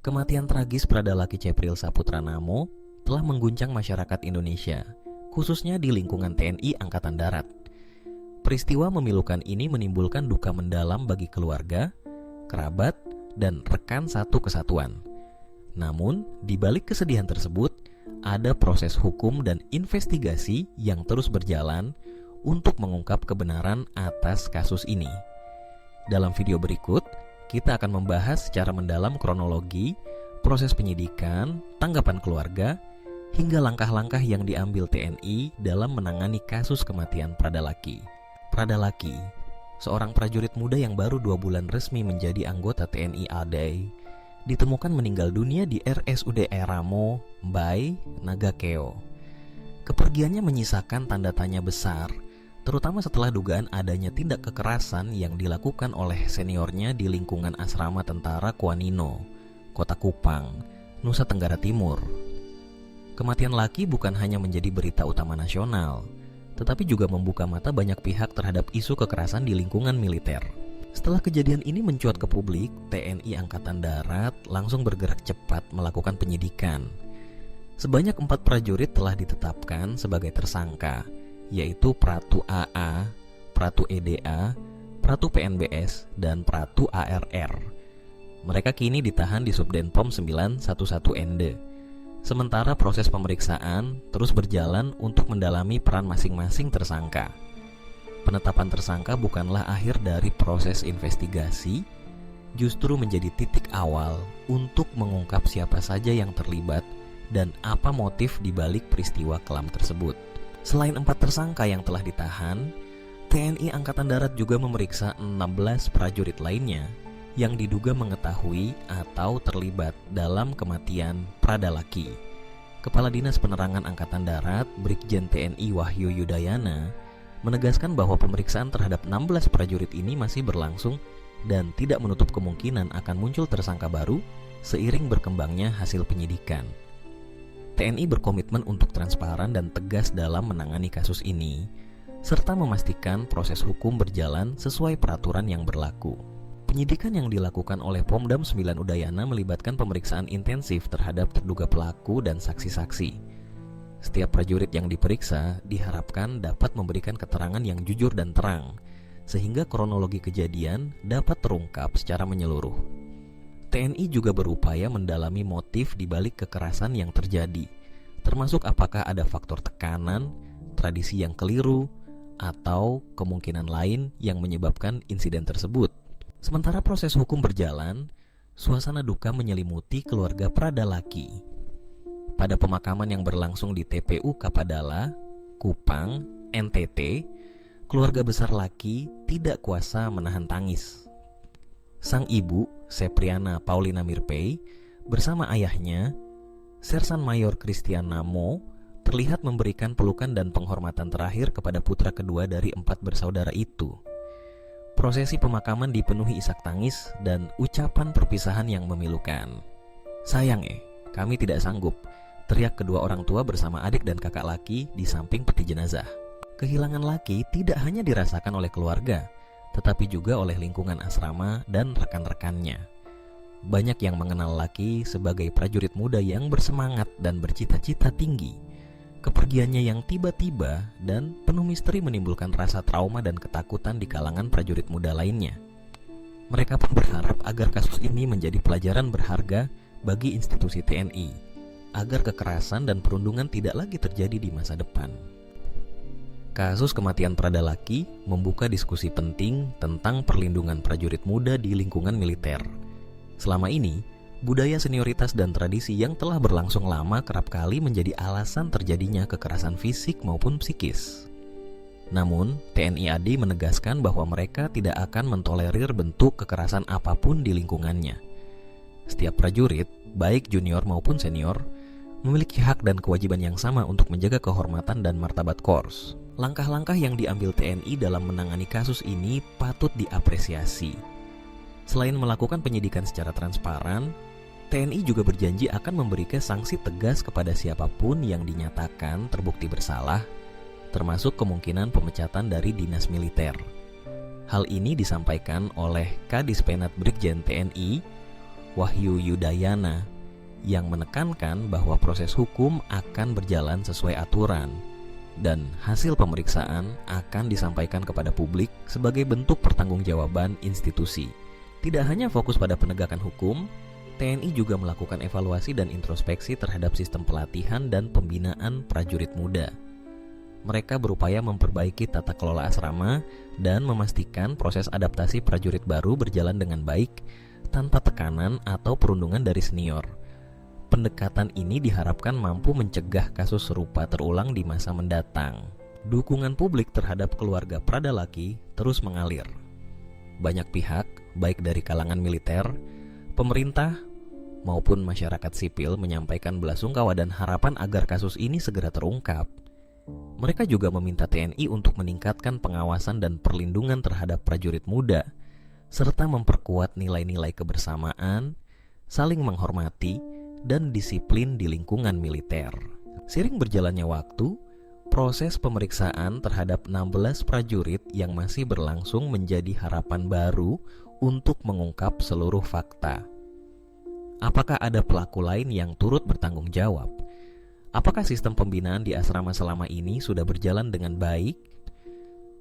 Kematian tragis Pradalaki Cepril Saputra Namo telah mengguncang masyarakat Indonesia, khususnya di lingkungan TNI Angkatan Darat. Peristiwa memilukan ini menimbulkan duka mendalam bagi keluarga, kerabat, dan rekan satu kesatuan. Namun, di balik kesedihan tersebut, ada proses hukum dan investigasi yang terus berjalan untuk mengungkap kebenaran atas kasus ini. Dalam video berikut, kita akan membahas secara mendalam kronologi, proses penyidikan, tanggapan keluarga, hingga langkah-langkah yang diambil TNI dalam menangani kasus kematian Pradalaki. Pradalaki, seorang prajurit muda yang baru 2 bulan resmi menjadi anggota TNI AD, ditemukan meninggal dunia di RSUD Ramo, Mbai, Nagakeo. Kepergiannya menyisakan tanda tanya besar, terutama setelah dugaan adanya tindak kekerasan yang dilakukan oleh seniornya di lingkungan asrama tentara Kuanino, Kota Kupang, Nusa Tenggara Timur. Kematian Laki bukan hanya menjadi berita utama nasional, tetapi juga membuka mata banyak pihak terhadap isu kekerasan di lingkungan militer. Setelah kejadian ini mencuat ke publik, TNI Angkatan Darat langsung bergerak cepat melakukan penyidikan. Sebanyak 4 prajurit telah ditetapkan sebagai tersangka, yaitu Pratu AA, Pratu EDA, Pratu PNBS, dan Pratu ARR. Mereka kini ditahan di Subdenpom 911ND. Sementara proses pemeriksaan terus berjalan untuk mendalami peran masing-masing tersangka. Penetapan tersangka bukanlah akhir dari proses investigasi, justru menjadi titik awal untuk mengungkap siapa saja yang terlibat dan apa motif dibalik peristiwa kelam tersebut. Selain 4 tersangka yang telah ditahan, TNI Angkatan Darat juga memeriksa 16 prajurit lainnya yang diduga mengetahui atau terlibat dalam kematian Pradalaki. Kepala Dinas Penerangan Angkatan Darat, Brigjen TNI Wahyu Yudayana, menegaskan bahwa pemeriksaan terhadap 16 prajurit ini masih berlangsung dan tidak menutup kemungkinan akan muncul tersangka baru seiring berkembangnya hasil penyidikan. TNI berkomitmen untuk transparan dan tegas dalam menangani kasus ini, serta memastikan proses hukum berjalan sesuai peraturan yang berlaku. Penyidikan yang dilakukan oleh Pomdam 9 Udayana melibatkan pemeriksaan intensif terhadap terduga pelaku dan saksi-saksi. Setiap prajurit yang diperiksa diharapkan dapat memberikan keterangan yang jujur dan terang, sehingga kronologi kejadian dapat terungkap secara menyeluruh. TNI juga berupaya mendalami motif di balik kekerasan yang terjadi, termasuk apakah ada faktor tekanan, tradisi yang keliru, atau kemungkinan lain yang menyebabkan insiden tersebut. Sementara proses hukum berjalan, suasana duka menyelimuti keluarga Pradalaki. Pada pemakaman yang berlangsung di TPU Kapadala, Kupang, NTT, keluarga besar Laki tidak kuasa menahan tangis. Sang ibu, Sepriana Paulina Mirpei, bersama ayahnya, Sersan Mayor Christian Namo, terlihat memberikan pelukan dan penghormatan terakhir kepada putra kedua dari 4 bersaudara itu. Prosesi pemakaman dipenuhi isak tangis dan ucapan perpisahan yang memilukan. "Sayang kami tidak sanggup," teriak kedua orang tua bersama adik dan kakak Laki di samping peti jenazah. Kehilangan Laki tidak hanya dirasakan oleh keluarga, tetapi juga oleh lingkungan asrama dan rekan-rekannya. Banyak yang mengenal Laki sebagai prajurit muda yang bersemangat dan bercita-cita tinggi. Kepergiannya yang tiba-tiba dan penuh misteri menimbulkan rasa trauma dan ketakutan di kalangan prajurit muda lainnya. Mereka pun berharap agar kasus ini menjadi pelajaran berharga bagi institusi TNI, agar kekerasan dan perundungan tidak lagi terjadi di masa depan. Kasus kematian Pradalaki membuka diskusi penting tentang perlindungan prajurit muda di lingkungan militer. Selama ini, budaya senioritas dan tradisi yang telah berlangsung lama kerap kali menjadi alasan terjadinya kekerasan fisik maupun psikis. Namun, TNI AD menegaskan bahwa mereka tidak akan mentolerir bentuk kekerasan apapun di lingkungannya. Setiap prajurit, baik junior maupun senior, memiliki hak dan kewajiban yang sama untuk menjaga kehormatan dan martabat Korps. Langkah-langkah yang diambil TNI dalam menangani kasus ini patut diapresiasi. Selain melakukan penyidikan secara transparan, TNI juga berjanji akan memberikan sanksi tegas kepada siapapun yang dinyatakan terbukti bersalah, termasuk kemungkinan pemecatan dari dinas militer. Hal ini disampaikan oleh Kadispenat Brigjen TNI Wahyu Yudayana, yang menekankan bahwa proses hukum akan berjalan sesuai aturan dan hasil pemeriksaan akan disampaikan kepada publik sebagai bentuk pertanggungjawaban institusi. Tidak hanya fokus pada penegakan hukum, TNI juga melakukan evaluasi dan introspeksi terhadap sistem pelatihan dan pembinaan prajurit muda. Mereka berupaya memperbaiki tata kelola asrama dan memastikan proses adaptasi prajurit baru berjalan dengan baik tanpa tekanan atau perundungan dari senior. Pendekatan ini diharapkan mampu mencegah kasus serupa terulang di masa mendatang. Dukungan publik terhadap keluarga Pradalaki terus mengalir. Banyak pihak, baik dari kalangan militer, pemerintah, maupun masyarakat sipil menyampaikan belasungkawa dan harapan agar kasus ini segera terungkap. Mereka juga meminta TNI untuk meningkatkan pengawasan dan perlindungan terhadap prajurit muda, serta memperkuat nilai-nilai kebersamaan, saling menghormati, dan disiplin di lingkungan militer. Seiring berjalannya waktu, proses pemeriksaan terhadap 16 prajurit yang masih berlangsung menjadi harapan baru untuk mengungkap seluruh fakta. Apakah ada pelaku lain yang turut bertanggung jawab? Apakah sistem pembinaan di asrama selama ini sudah berjalan dengan baik?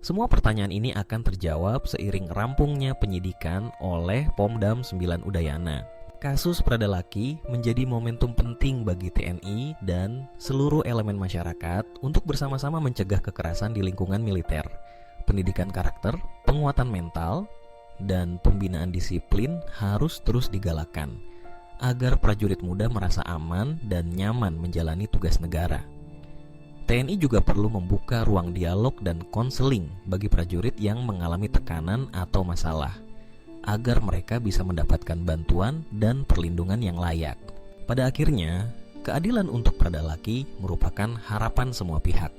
Semua pertanyaan ini akan terjawab seiring rampungnya penyidikan oleh Pomdam 9 Udayana. Kasus Pradalaki menjadi momentum penting bagi TNI dan seluruh elemen masyarakat untuk bersama-sama mencegah kekerasan di lingkungan militer. Pendidikan karakter, penguatan mental, dan pembinaan disiplin harus terus digalakan agar prajurit muda merasa aman dan nyaman menjalani tugas negara. TNI juga perlu membuka ruang dialog dan konseling bagi prajurit yang mengalami tekanan atau masalah, agar mereka bisa mendapatkan bantuan dan perlindungan yang layak. Pada akhirnya, keadilan untuk Pradalaki merupakan harapan semua pihak.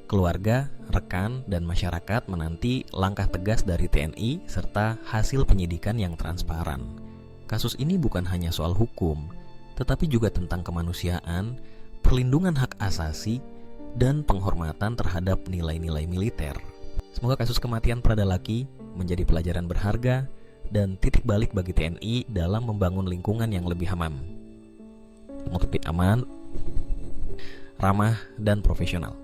Keluarga, rekan, dan masyarakat menanti langkah tegas dari TNI serta hasil penyidikan yang transparan. Kasus ini bukan hanya soal hukum, tetapi juga tentang kemanusiaan, perlindungan hak asasi, dan penghormatan terhadap nilai-nilai militer. Semoga kasus kematian Pradalaki menjadi pelajaran berharga dan titik balik bagi TNI dalam membangun lingkungan yang lebih aman, ramah, dan profesional.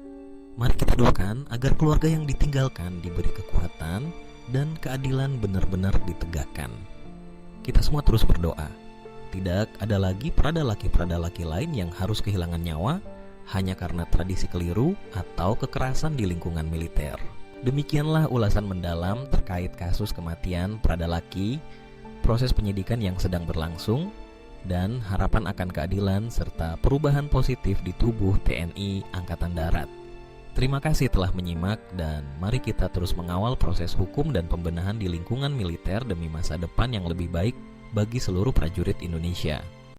Mari kita doakan agar keluarga yang ditinggalkan diberi kekuatan dan keadilan benar-benar ditegakkan. Kita semua terus berdoa. Tidak ada lagi Pradalaki lain yang harus kehilangan nyawa hanya karena tradisi keliru atau kekerasan di lingkungan militer. Demikianlah ulasan mendalam terkait kasus kematian Pradalaki, proses penyidikan yang sedang berlangsung, dan harapan akan keadilan serta perubahan positif di tubuh TNI Angkatan Darat. Terima kasih telah menyimak dan mari kita terus mengawal proses hukum dan pembenahan di lingkungan militer demi masa depan yang lebih baik bagi seluruh prajurit Indonesia.